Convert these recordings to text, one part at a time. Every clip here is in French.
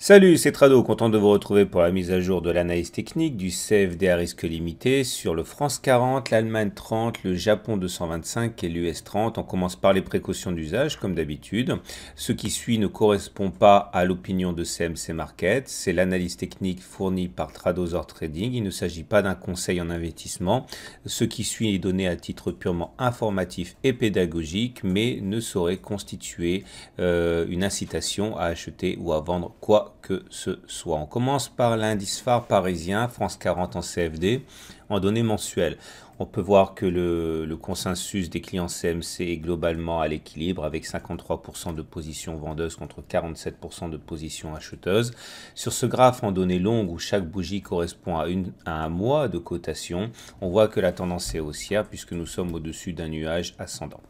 Salut, c'est Trado, content de vous retrouver pour la mise à jour de l'analyse technique du CFD à risque limité sur le France 40, l'Allemagne 30, le Japon 225 et l'US 30. On commence par les précautions d'usage, comme d'habitude. Ce qui suit ne correspond pas à l'opinion de CMC Market. C'est l'analyse technique fournie par Tradosaur Trading. Il ne s'agit pas d'un conseil en investissement. Ce qui suit est donné à titre purement informatif et pédagogique, mais ne saurait constituer une incitation à acheter ou à vendre quoi que ce soit. On commence par l'indice phare parisien, France 40 en CFD, en données mensuelles. On peut voir que le consensus des clients CMC est globalement à l'équilibre avec 53% de positions vendeuses contre 47% de positions acheteuses. Sur ce graphe en données longues où chaque bougie correspond à un mois de cotation, on voit que la tendance est haussière puisque nous sommes au-dessus d'un nuage ascendant.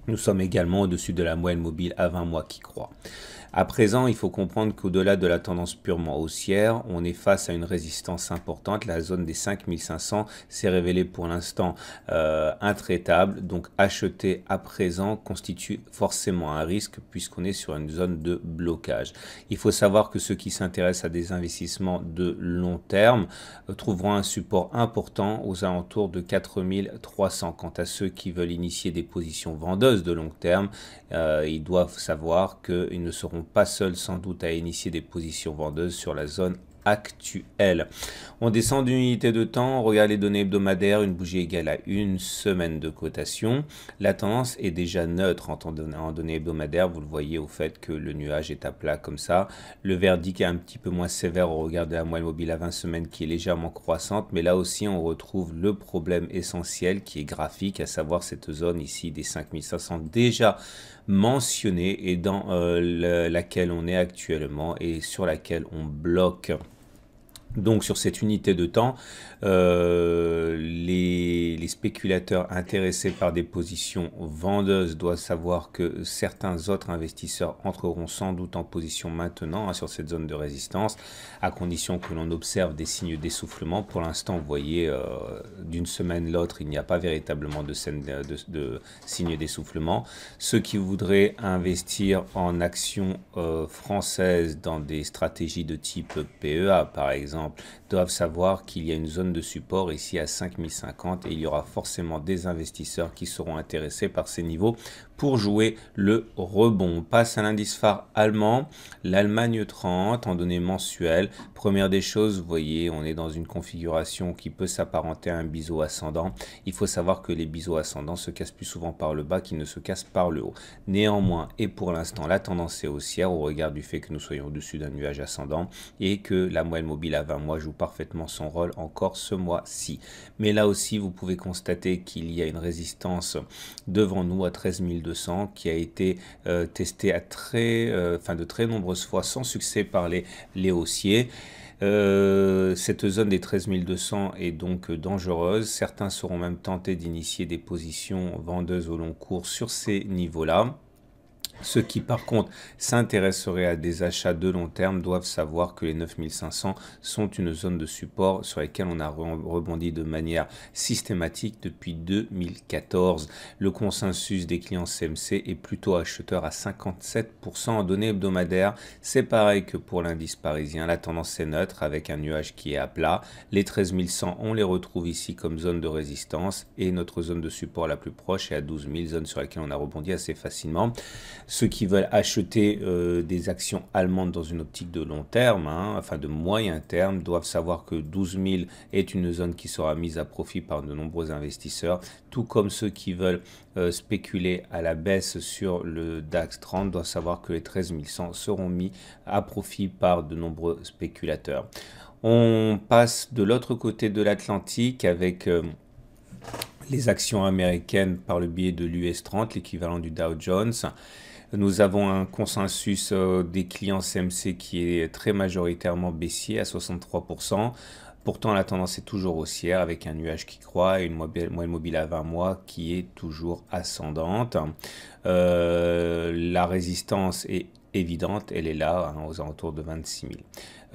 Nous sommes également au-dessus de la moyenne mobile à 20 mois qui croît. À présent, il faut comprendre qu'au-delà de la tendance purement haussière, on est face à une résistance importante. La zone des 5500 s'est révélée pour l'instant intraitable. Donc acheter à présent constitue forcément un risque puisqu'on est sur une zone de blocage. Il faut savoir que ceux qui s'intéressent à des investissements de long terme trouveront un support important aux alentours de 4300. Quant à ceux qui veulent initier des positions vendeuses de long terme, ils doivent savoir qu'ils ne seront pas seuls sans doute à initier des positions vendeuses sur la zone actuelle. On descend d'une unité de temps, on regarde les données hebdomadaires, une bougie égale à une semaine de cotation. La tendance est déjà neutre en données hebdomadaires, vous le voyez au fait que le nuage est à plat comme ça. Le verdict est un petit peu moins sévère au regard de la moyenne mobile à 20 semaines qui est légèrement croissante, mais là aussi on retrouve le problème essentiel qui est graphique, à savoir cette zone ici des 5500 déjà mentionnée et dans laquelle on est actuellement et sur laquelle on bloque. Donc sur cette unité de temps, les spéculateurs intéressés par des positions vendeuses doivent savoir que certains autres investisseurs entreront sans doute en position maintenant sur cette zone de résistance, à condition que l'on observe des signes d'essoufflement. Pour l'instant, vous voyez, d'une semaine l'autre, il n'y a pas véritablement de signes d'essoufflement. Ceux qui voudraient investir en actions françaises dans des stratégies de type PEA, par exemple, doivent savoir qu'il y a une zone de support ici à 5050 et il y aura forcément des investisseurs qui seront intéressés par ces niveaux pour jouer le rebond. On passe à l'indice phare allemand, l'Allemagne 30 en données mensuelles. Première des choses, vous voyez, on est dans une configuration qui peut s'apparenter à un biseau ascendant. Il faut savoir que les biseaux ascendants se cassent plus souvent par le bas qu'ils ne se cassent par le haut. Néanmoins, et pour l'instant, la tendance est haussière au regard du fait que nous soyons au-dessus d'un nuage ascendant et que la moyenne mobile à 20 mois joue parfaitement son rôle encore ce mois-ci. Mais là aussi, vous pouvez constater qu'il y a une résistance devant nous à 13 200 qui a été testée à de très nombreuses fois sans succès par les haussiers. Cette zone des 13 200 est donc dangereuse. Certains seront même tentés d'initier des positions vendeuses au long cours sur ces niveaux-là. Ceux qui par contre s'intéresseraient à des achats de long terme doivent savoir que les 9500 sont une zone de support sur laquelle on a rebondi de manière systématique depuis 2014. Le consensus des clients CMC est plutôt acheteur à 57% en données hebdomadaires. C'est pareil que pour l'indice parisien, la tendance est neutre avec un nuage qui est à plat. Les 13100, on les retrouve ici comme zone de résistance et notre zone de support la plus proche est à 12 000, zone sur laquelle on a rebondi assez facilement. Ceux qui veulent acheter des actions allemandes dans une optique de long terme, enfin de moyen terme, doivent savoir que 12 000 est une zone qui sera mise à profit par de nombreux investisseurs, tout comme ceux qui veulent spéculer à la baisse sur le DAX 30 doivent savoir que les 13 100 seront mis à profit par de nombreux spéculateurs. On passe de l'autre côté de l'Atlantique avec les actions américaines par le biais de l'US 30, l'équivalent du Dow Jones. Nous avons un consensus des clients CMC qui est très majoritairement baissier à 63%. Pourtant, la tendance est toujours haussière avec un nuage qui croît et une moyenne mobile à 20 mois qui est toujours ascendante. La résistance est évidente, elle est là, aux alentours de 26 000.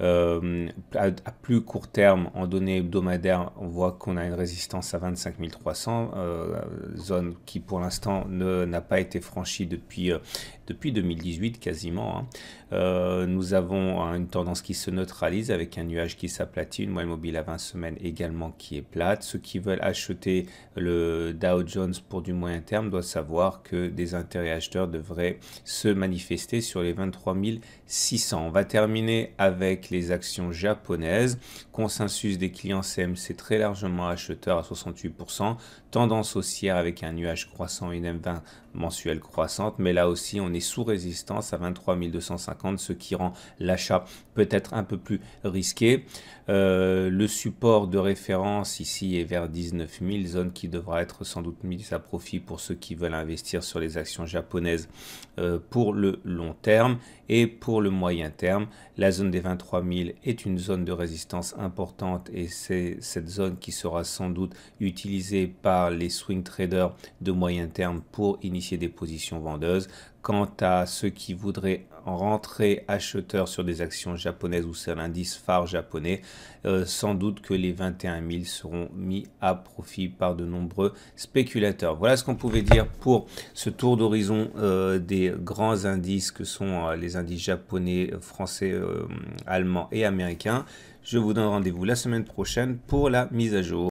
À plus court terme, en données hebdomadaires, on voit qu'on a une résistance à 25 300, zone qui pour l'instant n'a pas été franchie depuis 2018 quasiment, hein. Nous avons une tendance qui se neutralise avec un nuage qui s'aplatit, une moyenne mobile à 20 semaines également qui est plate. Ceux qui veulent acheter le Dow Jones pour du moyen terme doivent savoir que des intérêts acheteurs devraient se manifester sur les 23 600. On va terminer avec les actions japonaises. Consensus des clients CMC très largement acheteur à 68%. Tendance haussière avec un nuage croissant, une M20 mensuelle croissante, mais là aussi on est sous résistance à 23 250, ce qui rend l'achat peut-être un peu plus risqué. Le support de référence ici est vers 19 000, zone qui devra être sans doute mise à profit pour ceux qui veulent investir sur les actions japonaises pour le long terme. Et pour le moyen terme, la zone des 23 000 est une zone de résistance importante et c'est cette zone qui sera sans doute utilisée par les swing traders de moyen terme pour initier des positions vendeuses. Quant à ceux qui voudraient rentrer acheteurs sur des actions japonaises ou sur l'indice phare japonais, sans doute que les 21 000 seront mis à profit par de nombreux spéculateurs. Voilà ce qu'on pouvait dire pour ce tour d'horizon des grands indices que sont les indices japonais, français, allemands et américains. Je vous donne rendez-vous la semaine prochaine pour la mise à jour.